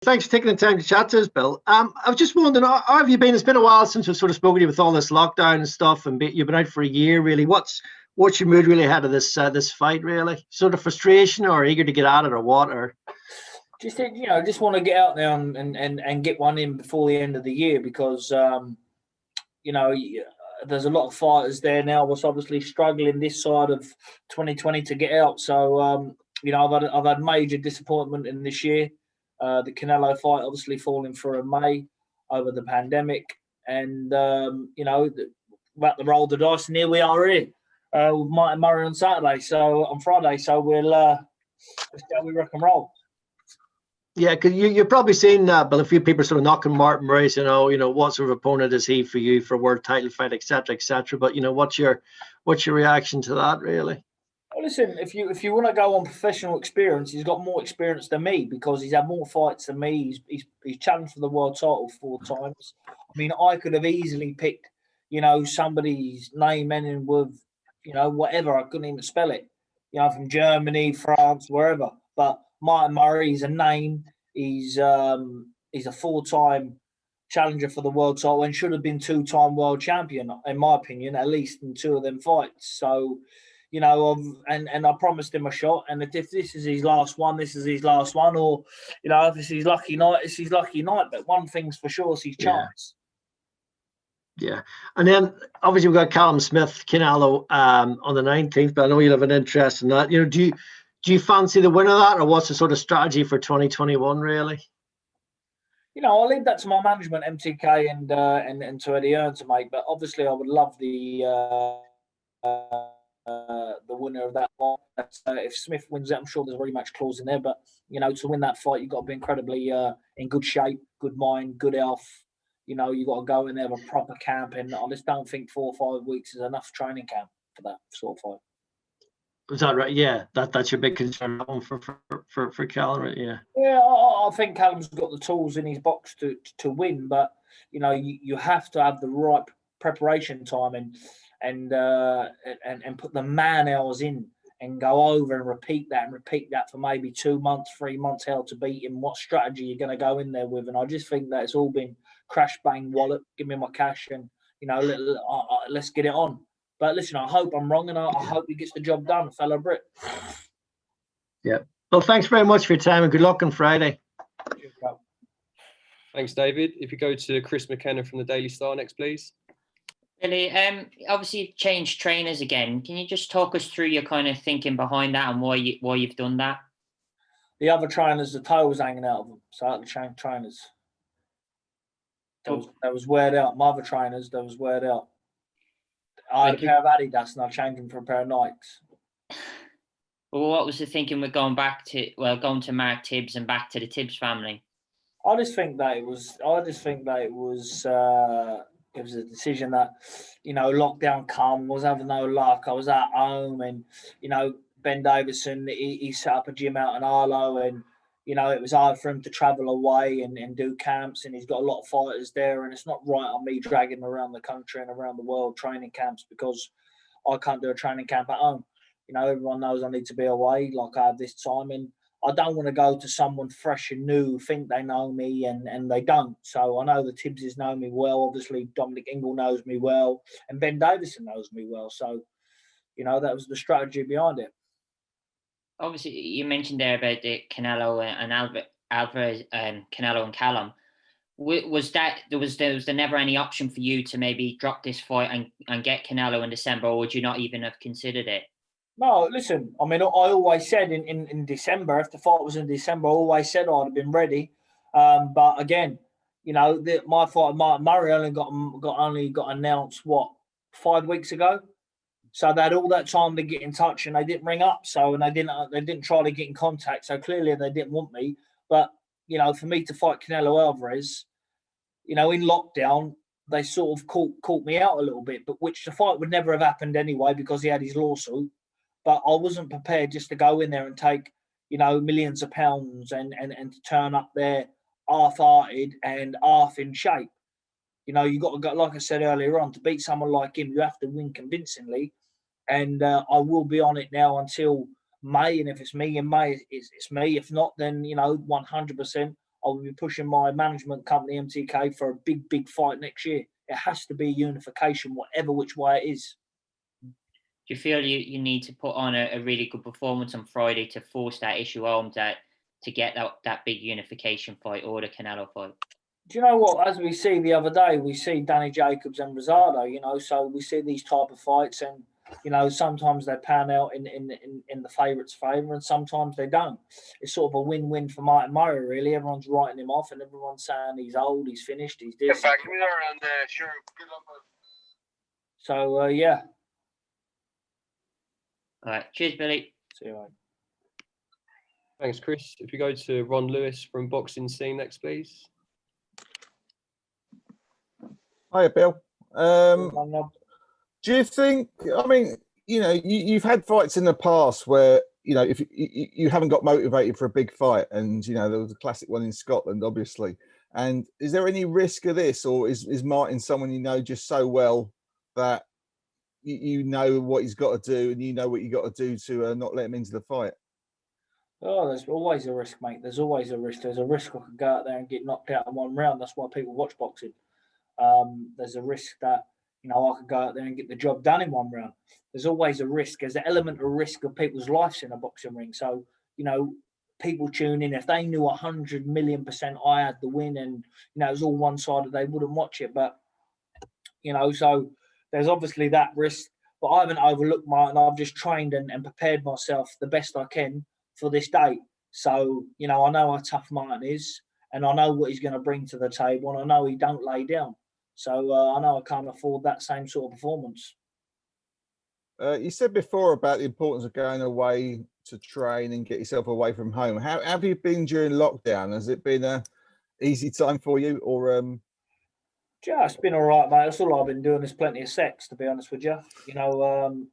Thanks for taking the time to chat to us, Bill. I was just wondering, how have you been? It's been a while since we've sort of spoken to you with all this lockdown and stuff, and you've been out for a year, really. What's your mood really ahead of this fight, really? Sort of frustration, or eager to get at it, or what? Or just want to get out there and get one in before the end of the year, because there's a lot of fighters there now was obviously struggling this side of 2020 to get out. So I've had major disappointment in this year. The Canelo fight obviously falling through in May over the pandemic, and about to roll the dice, and here we are with Martin Murray on Friday. So we'll let's see how we rock and roll. Yeah, because you've probably seen but a few people sort of knocking Martin Murray, what sort of opponent is he for you for a world title fight, etc., etc. But what's your reaction to that, really? Well, listen, if you want to go on professional experience, he's got more experience than me because he's had more fights than me. He's challenged for the world title 4 times. I mean, I could have easily picked, somebody's name ending with, whatever. I couldn't even spell it, from Germany, France, wherever. But Martin Murray is a name. He's a 4-time challenger for the world title and should have been 2-time world champion, in my opinion, at least in 2 of them fights. So, and I promised him a shot. And if this is his last one, this is his last one. Or, if it's his lucky night, it's his lucky night. But one thing's for sure, it's his chance. Yeah. And then obviously we've got Callum Smith, Canelo on the 19th. But I know you'll have an interest in that. Do you fancy the winner of that, or what's the sort of strategy for 2021, really? I'll leave that to my management, MTK and to Eddie Earn to make. But obviously, I would love the winner of that fight. If Smith wins it, I'm sure there's a rematch clause in there. But to win that fight, you've got to be incredibly in good shape, good mind, good health. You've got to go in there with a proper camp, and I just don't think 4 or 5 weeks is enough training camp for that sort of fight. Is that right? Yeah, that's your big concern for Callum, yeah. Yeah, I think Callum's got the tools in his box to win, but you have to have the right preparation time and put the man hours in and go over and repeat that for maybe 2 months, 3 months, how to beat him, what strategy you're going to go in there with. And I just think that it's all been crash, bang, wallet, give me my cash, and let's get it on. But listen, I hope I'm wrong, and I hope he gets the job done, fellow Brit. Yeah. Well, thanks very much for your time, and good luck on Friday. Thanks, David. If you go to Chris McKenna from the Daily Star next, please. Billy, obviously you've changed trainers again. Can you just talk us through your kind of thinking behind that and why you've done that? The other trainers, the toe was hanging out of them, so I had to change trainers. That was weared out. My other trainers, that was weared out. I had a pair of Adidas and I changed them for a pair of Nikes. Well, what was the thinking with going to Mark Tibbs and back to the Tibbs family? I just think that it was a decision that, lockdown come, was having no luck. I was at home, and, Ben Davison, he set up a gym out in Arlo, and, it was hard for him to travel away and do camps, and he's got a lot of fighters there, and it's not right on me dragging him around the country and around the world training camps because I can't do a training camp at home. Everyone knows I need to be away like I have this time, and I don't want to go to someone fresh and new, think they know me, and they don't. So I know the Tibbses know me well. Obviously, Dominic Ingle knows me well, and Ben Davison knows me well. So, that was the strategy behind it. Obviously, you mentioned there about the Canelo and Alvarez, Canelo and Callum. Was there never any option for you to maybe drop this fight and get Canelo in December, or would you not even have considered it? No, listen, I mean, I always said in December, if the fight was in December, I always said I'd have been ready. But again, my fight, Martin Murray, only got announced, 5 weeks ago? So they had all that time to get in touch, and they didn't ring up. And they didn't try to get in contact. So clearly they didn't want me. But, for me to fight Canelo Alvarez, in lockdown, they sort of caught me out a little bit, but which the fight would never have happened anyway because he had his lawsuit. But I wasn't prepared just to go in there and take, millions of pounds and to turn up there half-hearted and half in shape. You got to go, like I said earlier on, to beat someone like him, you have to win convincingly. And I will be on it now until May. And if it's me in May, it's me. If not, then, 100%, I will be pushing my management company, MTK, for a big fight next year. It has to be unification, whatever which way it is. Do you feel you need to put on a really good performance on Friday to force that issue home, to get that big unification fight or the Canelo fight? Do you know what? As we see the other day, we see Danny Jacobs and Rosado, you know, so we see these type of fights, and, you know, sometimes they pan out in the favourite's favour and sometimes they don't. It's sort of a win-win for Martin Murray, really. Everyone's writing him off and everyone's saying he's old, he's finished, he's this. Sure. Good luck. So, yeah. All right. Cheers, Billy. See you later. Thanks, Chris. If you go to Ron Lewis from Boxing Scene next, please. Hiya, Bill. Do you think, I mean, you know, you've had fights in the past where, you know, if you haven't got motivated for a big fight, and, you know, there was a classic one in Scotland, obviously. And is there any risk of this, or is Martin someone you know just so well that you know what he's got to do and you know what you got to do to not let him into the fight? Oh, there's always a risk, mate. There's always a risk. There's a risk I could go out there and get knocked out in one round. That's why people watch boxing. There's a risk that, you know, I could go out there and get the job done in one round. There's always a risk. There's an element of risk of people's lives in a boxing ring. So, you know, people tune in. If they knew 100,000,000% I had the win and, you know, it was all one-sided, they wouldn't watch it. But, you know, so there's obviously that risk. But I haven't overlooked Martin. I've just trained and prepared myself the best I can for this date. So, you know, I know how tough Martin is and I know what he's going to bring to the table and I know he don't lay down. So I know I can't afford that same sort of performance. You said before about the importance of going away to train and get yourself away from home. How have you been during lockdown? Has it been a easy time for you, or Yeah, it's been all right, mate. That's all I've been doing is plenty of sex, to be honest with you. You know,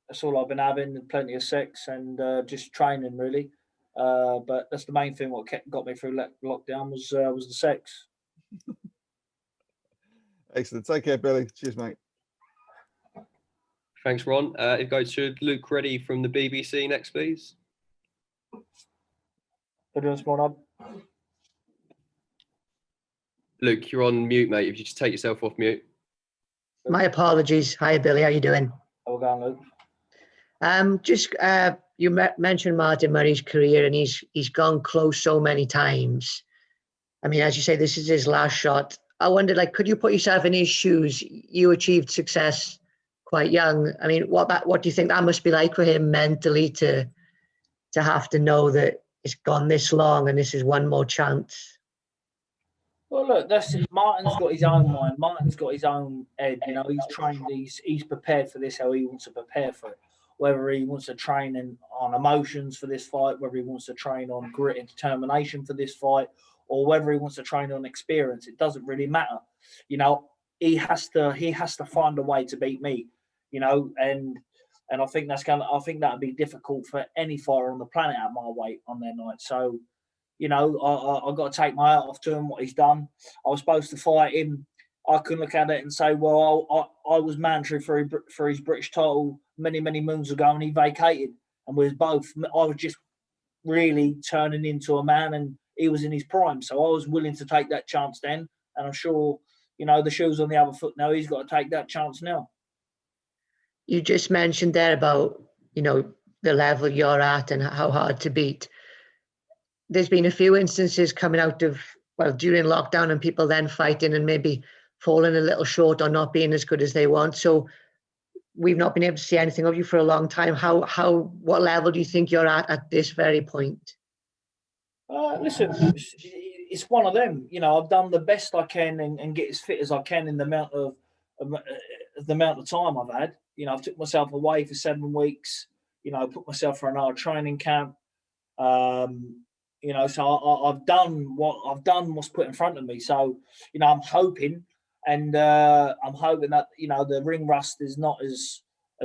that's all I've been having, plenty of sex and just training, really. But that's the main thing. What got me through lockdown was the sex. Excellent. Take care, Billy. Cheers, mate. Thanks, Ron. If you go to Luke Reddy from the BBC next, please. Good doing, small. Luke, you're on mute, mate. If you just take yourself off mute. My apologies. Hi, Billy. How you doing? How we going, Luke? You mentioned Martin Murray's career, and he's gone close so many times. I mean, as you say, this is his last shot. I wondered, like, could you put yourself in his shoes? You achieved success quite young. I mean, what do you think that must be like for him mentally to have to know that it's gone this long and this is one more chance? Well, look, Martin's got his own mind. Martin's got his own head. You know, he's trained. He's prepared for this how he wants to prepare for it. Whether he wants to train on emotions for this fight, whether he wants to train on grit and determination for this fight, or whether he wants to train on experience, it doesn't really matter. You know, he has to find a way to beat me. You know, and I think that'd be difficult for any fighter on the planet at my weight on their night. So, you know, I got to take my hat off to him, what he's done. I was supposed to fight him. I couldn't look at it and say, well, I was mandatory for his British title many moons ago, and he vacated. And we was both. I was just really turning into a man, and he was in his prime. So I was willing to take that chance then, and I'm sure, you know, the shoe's on the other foot now. He's got to take that chance now. You just mentioned there about, you know, the level you're at and how hard to beat. There's been a few instances coming out of, well, during lockdown and people then fighting and maybe falling a little short or not being as good as they want. So we've not been able to see anything of you for a long time. What level do you think you're at this very point? Listen, it's one of them. You know, I've done the best I can and get as fit as I can in the amount of time I've had. You know, I've took myself away for 7 weeks. You know, put myself for an hour training camp. You know, so I've done what's put in front of me. So, you know, I'm hoping that, you know, the ring rust is not as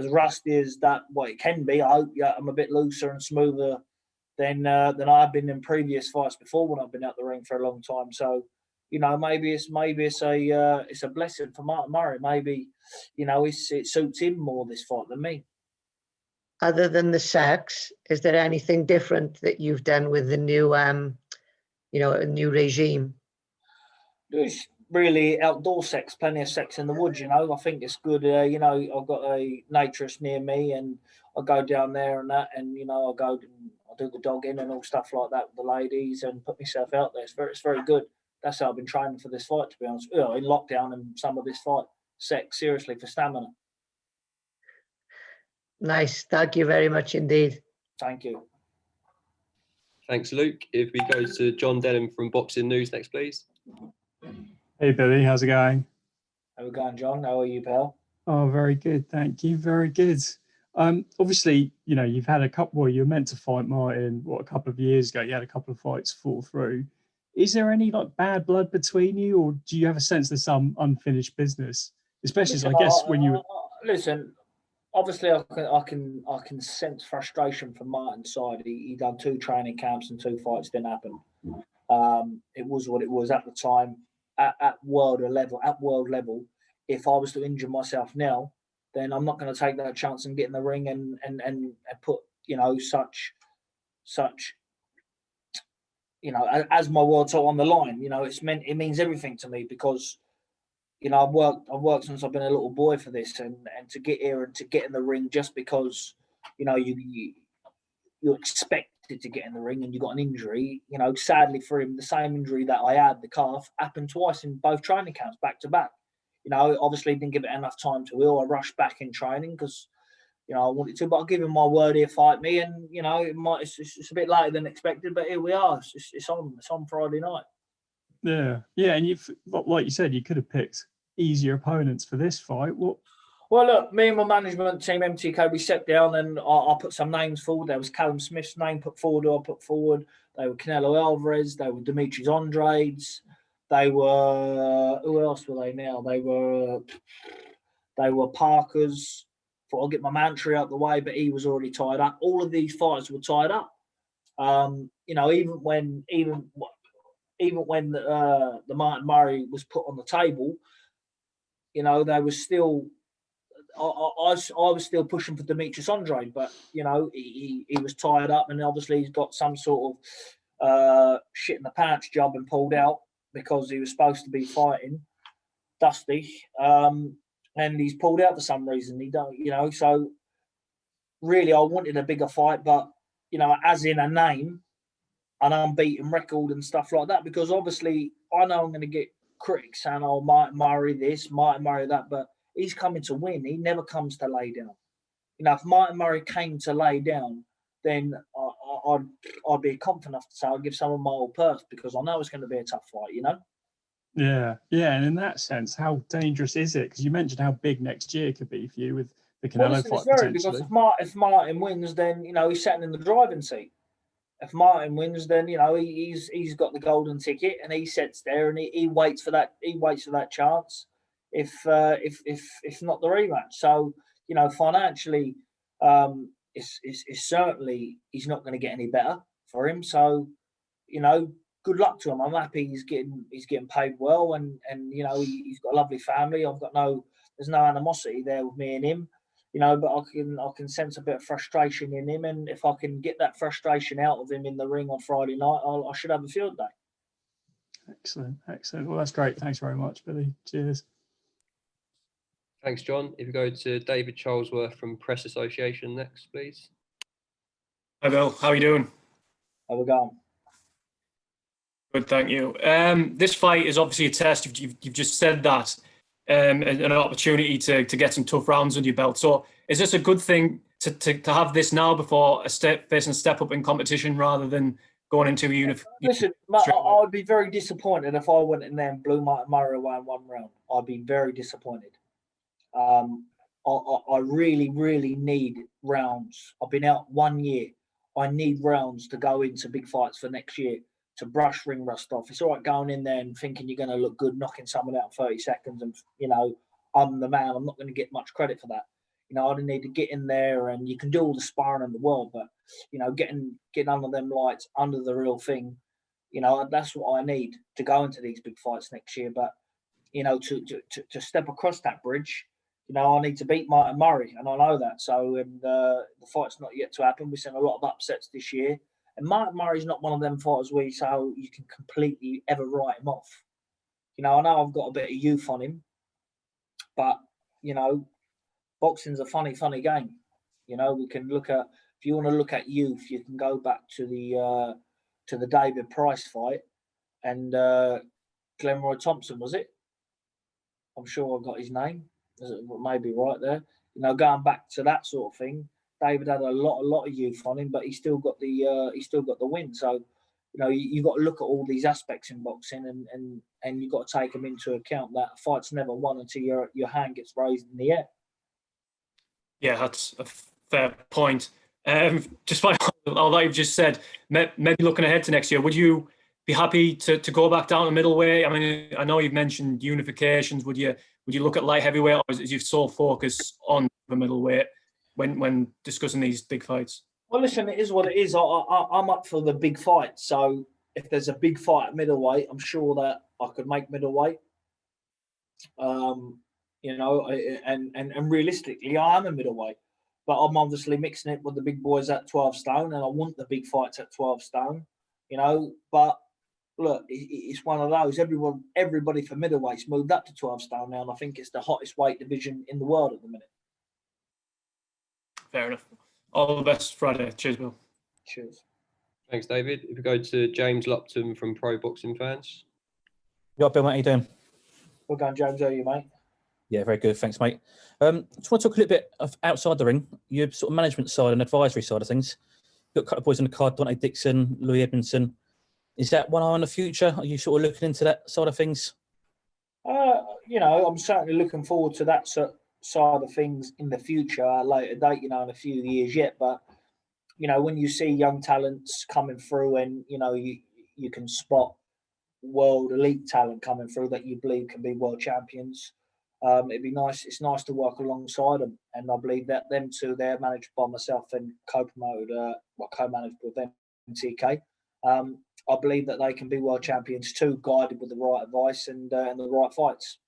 rusty as that what it can be. I hope I'm a bit looser and smoother than I've been in previous fights before when I've been out the ring for a long time. So, you know, maybe it's a blessing for Martin Murray. Maybe, you know, it suits him more this fight than me. Other than the sex, is there anything different that you've done with the new, you know, a new regime? There's really outdoor sex, plenty of sex in the woods, you know. I think it's good. You know, I've got a naturist near me, and I go down there and that, and you know, I go and I do the dogging and all stuff like that with the ladies, and put myself out there. It's very good. That's how I've been training for this fight, to be honest. You know, in lockdown and some of this fight, sex seriously for stamina. Nice. Thank you very much indeed. Thank you. Thanks, Luke. If we go to John Denham from Boxing News next, please. Hey, Billy, how's it going? How we going, John? How are you, pal? Oh, very good. Thank you. Very good. Obviously, you know, you've had a couple, well, you were meant to fight Martin, a couple of years ago. You had a couple of fights fall through. Is there any like bad blood between you, or do you have a sense there's some unfinished business? Especially, Listen, I guess, when you listen, obviously I can sense frustration from Martin's side. He done 2 training camps and 2 fights, didn't happen. It was what it was at the time. At world level, if I was to injure myself now, then I'm not going to take that chance and get in the ring and put, you know, such you know, as my world title on the line. You know, it means everything to me, because you know, I've worked since I've been a little boy for this, and to get here and to get in the ring just because, you know, you're expected to get in the ring and you got an injury. You know, sadly for him, the same injury that I had, the calf, happened twice in both training camps, back to back. You know, obviously didn't give it enough time to heal. I rushed back in training because, you know, I wanted to, but I'll give him my word he'll fight me. And, you know, it's a bit later than expected, but here we are. It's on Friday night. Yeah, and you've, like you said, you could have picked easier opponents for this fight. What? Well, look, me and my management team, MTK, we sat down and I put some names forward. There was Callum Smith's name put forward, who I put forward. They were Canelo Alvarez. They were Demetrius Andrade's. They were, who else were they now? They were Parker's. Thought I'll get my mantra out the way, but he was already tied up. All of these fighters were tied up. You know, even when the Martin Murray was put on the table, you know, they were still. I was still pushing for Demetrius Andrade, but you know, he was tied up, and obviously he's got some sort of shit in the pants job and pulled out because he was supposed to be fighting Dusty, and he's pulled out for some reason. He don't, you know. So really, I wanted a bigger fight, but you know, as in a name, an unbeaten record and stuff like that, because obviously I know I'm going to get critics saying, "Oh, Martin Murray this, Martin Murray that," but he's coming to win. He never comes to lay down. You know, if Martin Murray came to lay down, then I'd be confident enough to say I'd give someone my old purse, because I know it's going to be a tough fight, you know? Yeah. And in that sense, how dangerous is it? Because you mentioned how big next year could be for you with the Canelo fight potentially. Because if Martin wins, then, you know, he's sitting in the driving seat. If Martin wins, then, you know, he's got the golden ticket, and he sits there and he waits for that. He waits for that chance. If not the rematch. So, you know, financially, it's certainly, he's not going to get any better for him. So, you know, good luck to him. I'm happy he's getting paid well, and you know, he's got a lovely family. There's no animosity there with me and him, you know, but I can sense a bit of frustration in him, and if I can get that frustration out of him in the ring on Friday night, I should have a field day. Excellent. Well, that's great. Thanks very much, Billy. Cheers. Thanks, John. If you go to David Charlesworth from Press Association next, please. Hi, Bill. How are you doing? How we going? Good, thank you. This fight is obviously a test. You've just said that, an opportunity to get some tough rounds under your belt. So, is this a good thing to have this now before facing a step up in competition rather than going into a unit? Listen, I'd be very disappointed if I went in there and blew Martin Murray away in one round. I'd be very disappointed. I really, really need rounds. I've been out 1 year. I need rounds to go into big fights for next year, to brush ring rust off. It's all right going in there and thinking you're going to look good, knocking someone out in 30 seconds, and, you know, I'm the man. I'm not going to get much credit for that. You know, I need to get in there, and you can do all the sparring in the world, but, you know, getting under them lights, under the real thing, you know, that's what I need to go into these big fights next year. But, you know, to step across that bridge, you know, I need to beat Martin Murray, and I know that. So, and the fight's not yet to happen. We've seen a lot of upsets this year, And Mark Murray's not one of them fighters where you say, oh, you can completely ever write him off. You know, I know I've got a bit of youth on him, but, you know, boxing's a funny game. You know, we can look at, if you want to look at youth, you can go back to the David Price fight and Glenroy Thompson, was it? I'm sure I got his name. Maybe right there. You know, going back to that sort of thing, David had a lot of youth on him, but he still got the win. So, you know, you got to look at all these aspects in boxing, and you got to take them into account. That a fight's never won until your hand gets raised in the air. Yeah, that's a fair point. Just by all that you've just said, maybe looking ahead to next year, would you be happy to go back down to middleweight? I mean, I know you've mentioned unifications. Would you look at light heavyweight, or is your sole focus on the middleweight when discussing these big fights? Well, listen, it is what it is. I'm up for the big fight. So if there's a big fight at middleweight, I'm sure that I could make middleweight. You know, and realistically, I am a middleweight, but I'm obviously mixing it with the big boys at 12 stone, and I want the big fights at 12 stone. You know, but look, it's one of those. Everybody for middleweight's moved up to 12 stone now, and I think it's the hottest weight division in the world at the minute. Fair enough. All the best Friday. Cheers, Bill. Cheers. Thanks, David. If we go to James Lupton from Pro Boxing Fans. Yeah, Bill, mate, how you doing? We're going, James. How are you, mate? Yeah, very good. Thanks, mate. Just want to talk a little bit of outside the ring, your sort of management side and advisory side of things. You've got a couple of boys on the card, Dante Dixon, Louis Edmondson. Is that one eye on the future? Are you sort of looking into that side of things? You know, I'm certainly looking forward to that side of things in the future at a later date, you know, in a few years yet. But, you know, when you see young talents coming through and, you know, you can spot world elite talent coming through that you believe can be world champions, it'd be nice. It's nice to work alongside them. And I believe that them two, they're managed by myself and co-managed with them, TK. I believe that they can be world champions too, guided with the right advice and the right fights.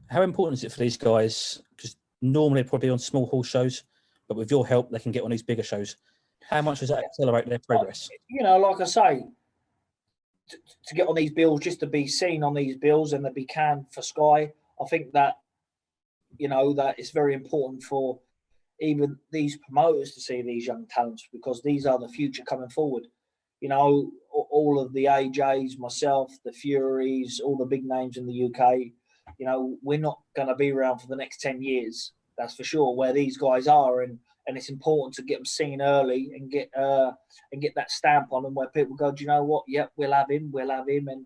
How important is it for these guys? Because normally they're probably on small hall shows, but with your help, they can get on these bigger shows. How much does that accelerate their progress? You know, like I say, to get on these bills, just to be seen on these bills and to be canned for Sky, I think that, you know, that it's very important for even these promoters to see these young talents, because these are the future coming forward. You know, all of the AJs, myself, the Furies, all the big names in the UK, you know, we're not going to be around for the next 10 years. That's for sure, where these guys are. And it's important to get them seen early and get that stamp on them where people go, do you know what? Yep, we'll have him. And,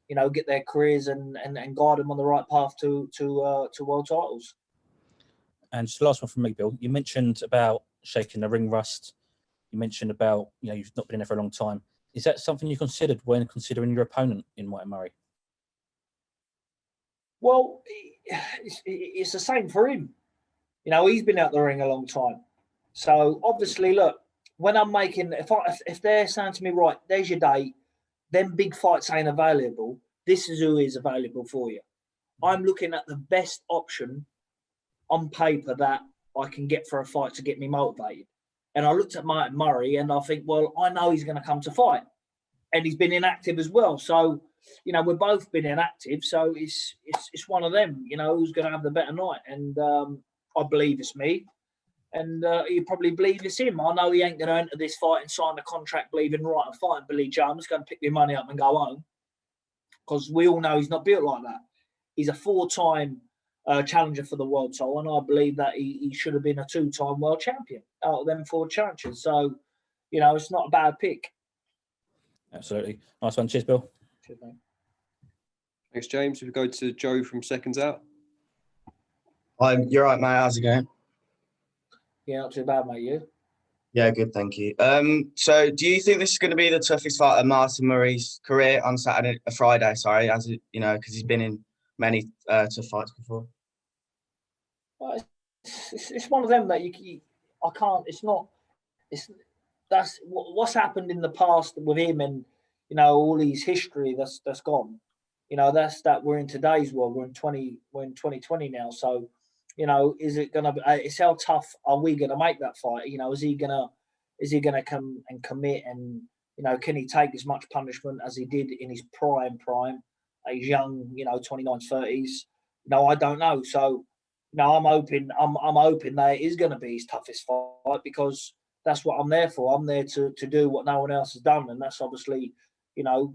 you know, get their careers and guide them on the right path to world titles. And just the last one from me, Bill. You mentioned about shaking the ring rust. You mentioned about, you know, you've not been in there for a long time. Is that something you considered when considering your opponent in White and Murray? Well, it's the same for him. You know, he's been out the ring a long time. So obviously, look, when I'm making, if they're saying to me, right, there's your date, then big fights ain't available, this is who is available for you. I'm looking at the best option on paper that I can get for a fight to get me motivated. And I looked at Martin Murray and I think, well, I know he's going to come to fight. And he's been inactive as well. So, you know, we've both been inactive. So it's one of them, you know, who's going to have the better night. And I believe it's me. And you probably believe it's him. I know he ain't going to enter this fight and sign the contract believing, right, I'm fighting Billy Joe. I'm just going to pick my money up and go home. Because we all know he's not built like that. He's a 4-time challenger for the world title, and I believe that he should have been a 2-time world champion out of them 4 challenges. So, you know, it's not a bad pick. Absolutely. Nice one. Cheers, Bill. Cheers, mate. Thanks, James. If we go to Joe from Seconds Out. You're right, mate. How's it going? Yeah, not too bad, mate. You? Yeah, good, thank you. So do you think this is going to be the toughest fight of Martin Murray's career on Friday, as it, you know, because he's been in many tough fights before? Well, it's one of them that I can't. That's what's happened in the past with him, and you know all his history that's gone. You know that we're in today's world. We're in 2020 now. So, you know, is it gonna be? It's how tough are we gonna make that fight? You know, is he gonna is he going to come and commit? And, you know, can he take as much punishment as he did in his prime? He's young, you know, 29s, 30s. No, I don't know. So, you know, I'm hoping that it is going to be his toughest fight, because that's what I'm there for. I'm there to do what no one else has done, and that's obviously, you know,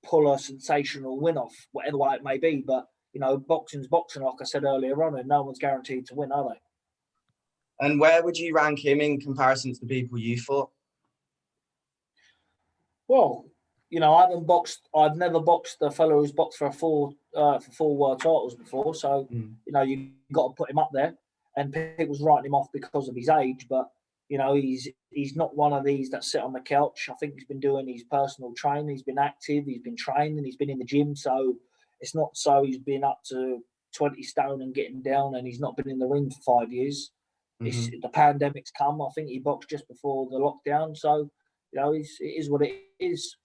pull a sensational win off, whatever way it may be. But, you know, boxing's boxing, like I said earlier on, and no one's guaranteed to win, are they? And where would you rank him in comparison to the people you fought? Well, you know, I've never boxed a fellow who's boxed for four world titles before. So, you know, you got to put him up there. And people's writing him off because of his age, but, you know, he's not one of these that sit on the couch. I think he's been doing his personal training. He's been active. He's been training. He's been in the gym. So it's not so he's been up to 20 stone and getting down, and he's not been in the ring for 5 years. The pandemic's come. I think he boxed just before the lockdown. So, you know, it is what it is.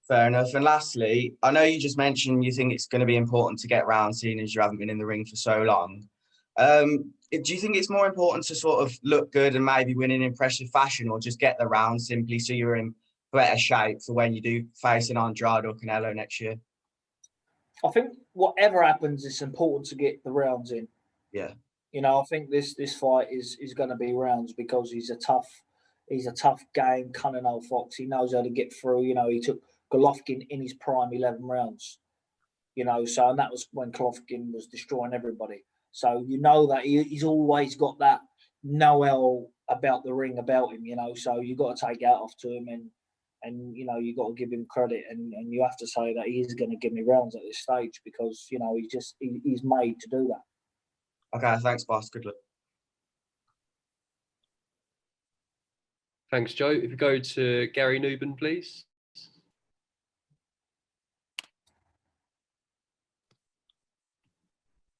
Fair enough. And lastly, I know you just mentioned you think it's going to be important to get round, seeing as you haven't been in the ring for so long. Do you think it's more important to sort of look good and maybe win in impressive fashion, or just get the round simply so you're in better shape for when you do face an Andrade or Canelo next year? I think whatever happens, it's important to get the rounds in. Yeah. You know, I think this fight is going to be rounds, because he's a tough game, cunning old fox. He knows how to get through. You know, he took Golovkin in his prime 11 rounds. You know, so, and that was when Golovkin was destroying everybody. So you know that he's always got that know-how about the ring about him. You know, so you got to take out off to him, and you know, you got to give him credit, and you have to say that he is going to give me rounds at this stage, because, you know, he's made to do that. Okay, thanks, boss. Good luck. Thanks, Joe. If you go to Gary Newman, please.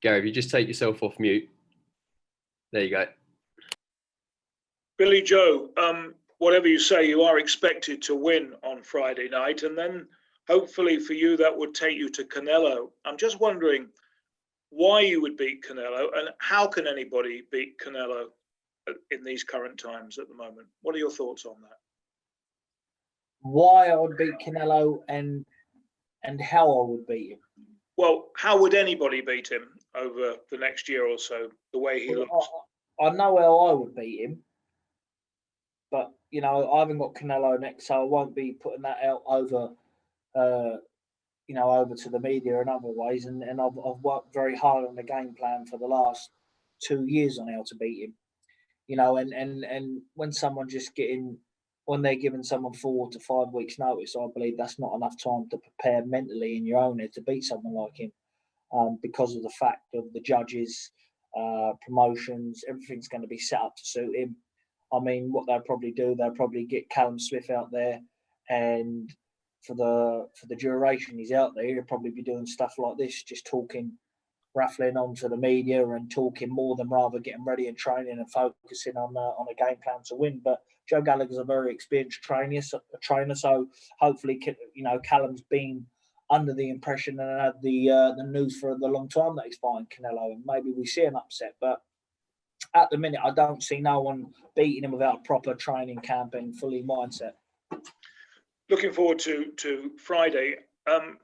Gary, if you just take yourself off mute. There you go. Billy Joe, whatever you say, you are expected to win on Friday night, and then hopefully for you that would take you to Canelo. I'm just wondering why you would beat Canelo, and how can anybody beat Canelo in these current times at the moment? What are your thoughts on that? Why I would beat Canelo and how I would beat him? Well, how would anybody beat him over the next year or so, the way he looks? I know how I would beat him, but, you know, I haven't got Canelo next, so I won't be putting that out over, you know, over to the media in other ways. And I've worked very hard on the game plan for the last 2 years on how to beat him. You know, and when someone when they're giving someone 4 to 5 weeks notice, I believe that's not enough time to prepare mentally in your own head to beat someone like him, because of the fact of the judges, promotions, everything's going to be set up to suit him. I mean, what they'll probably do, they'll probably get Callum Smith out there, and for the duration he's out there, he'll probably be doing stuff like this, just talking, raffling onto the media and talking more than rather getting ready and training and focusing on a game plan to win. But Joe Gallagher's a very experienced trainer, so hopefully, you know, Callum's been under the impression and had the news for the long time that he's fighting Canelo, and maybe we see an upset. But at the minute, I don't see no one beating him without a proper training camp and fully mindset. Looking forward to Friday.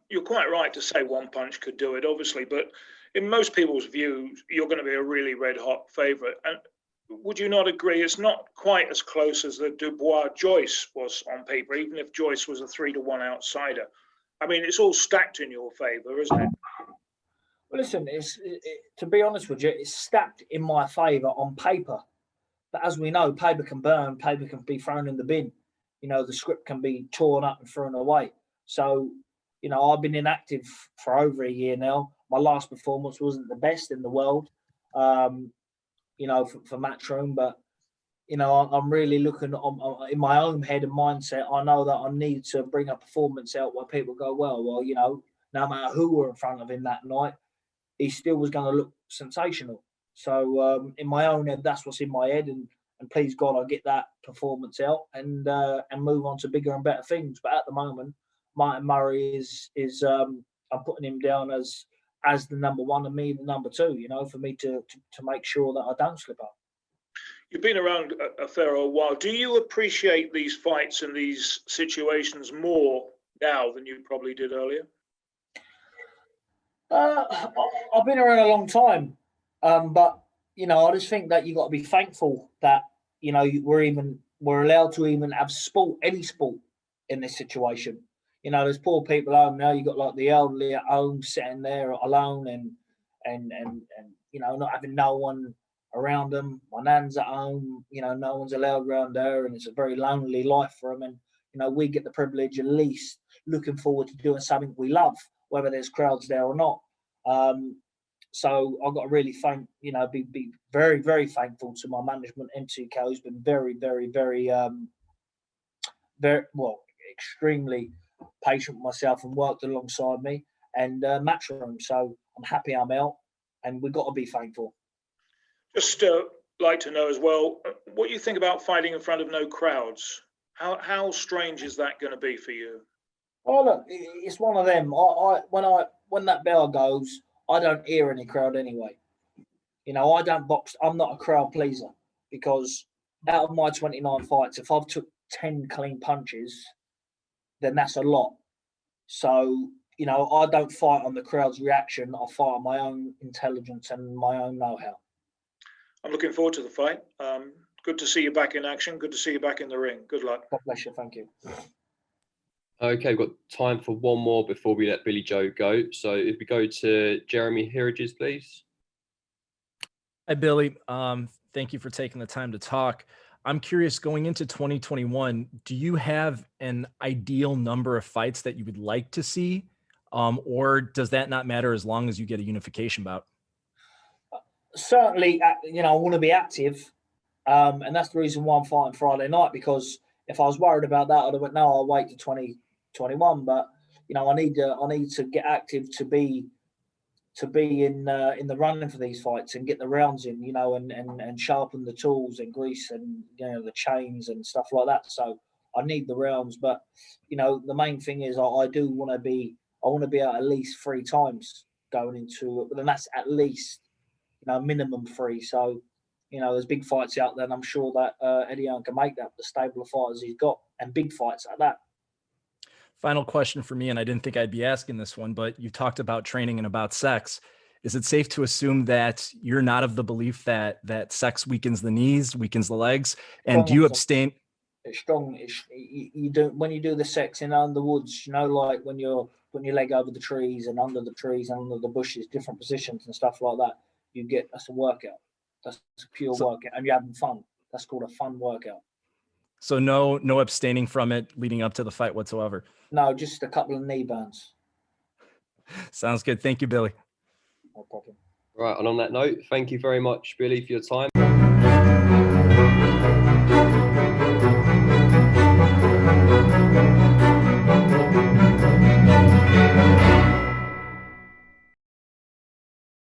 You're quite right to say one punch could do it, obviously, but in most people's views, you're going to be a really red-hot favourite. And would you not agree it's not quite as close as the Dubois-Joyce was on paper, even if Joyce was a 3-1 outsider? I mean, it's all stacked in your favour, isn't it? Well, listen, to be honest with you, it's stacked in my favour on paper. But as we know, paper can burn, paper can be thrown in the bin. You know, the script can be torn up and thrown away. So, you know, I've been inactive for over a year now. My last performance wasn't the best in the world, you know, for Matchroom. But, you know, I'm really looking in my own head and mindset. I know that I need to bring a performance out where people go, well, you know, no matter who were in front of him that night, he still was going to look sensational. So in my own head, that's what's in my head. And please God, I get that performance out and move on to bigger and better things. But at the moment, Martin Murray is I'm putting him down as the number one and me the number two, you know, for me to make sure that I don't slip up. You've been around a fair old while. Do you appreciate these fights and these situations more now than you probably did earlier? I've been around a long time, but you know, I just think that you got to be thankful that you know we're allowed to even have sport, any sport, in this situation. You know, there's poor people home now. You got like the elderly at home sitting there alone, and you know, not having no one around them. My nan's at home. You know, no one's allowed around her, and it's a very lonely life for them. And you know, we get the privilege at least looking forward to doing something we love, whether there's crowds there or not. So I've got to really thank, you know, be very, very thankful to my management. MCK has been very, very, very, very well, extremely patient with myself and worked alongside me, and Matchroom. So I'm happy I'm out, and we've got to be thankful. Just like to know as well, what you think about fighting in front of no crowds. How strange is that going to be for you? Oh look, it's one of them. When that bell goes, I don't hear any crowd anyway. You know, I don't box. I'm not a crowd pleaser, because out of my 29 fights, if I've took 10 clean punches, then that's a lot. So, you know, I don't fight on the crowd's reaction. I fight on my own intelligence and my own know-how. I'm looking forward to the fight. Good to see you back in action. Good to see you back in the ring. Good luck. God bless you. Thank you. Okay, we've got time for one more before we let Billy Joe go. So if we go to Jeremy Herages, please. Hi, Billy. Thank you for taking the time to talk. I'm curious, going into 2021, do you have an ideal number of fights that you would like to see? Or does that not matter as long as you get a unification bout? Certainly, you know, I want to be active. And that's the reason why I'm fighting Friday night, because if I was worried about that, I'd have went, no, I'll wait to 2021. But, you know, I need to get active to be in the running for these fights and get the rounds in, you know, and sharpen the tools and grease and, you know, the chains and stuff like that. So I need the rounds. But, you know, the main thing is I do want to be out at least 3 times going into it. But then that's at least, you know, minimum 3. So, you know, there's big fights out there, and I'm sure that Eddie Hearn can make that, the stable of fighters he's got, and big fights like that. Final question for me, and I didn't think I'd be asking this one, but you talked about training and about sex. Is it safe to assume that you're not of the belief that sex weakens the knees, weakens the legs, and do you abstain? It's strong. You do, when you do the sex in the woods, you know, like when you're putting your leg over the trees and under the trees and under the bushes, different positions and stuff like that. That's a workout. That's a pure workout, and you're having fun. That's called a fun workout. So no abstaining from it leading up to the fight whatsoever. No, just a couple of knee burns. Sounds good. Thank you, Billy. No problem. Right, and on that note, thank you very much, Billy, for your time.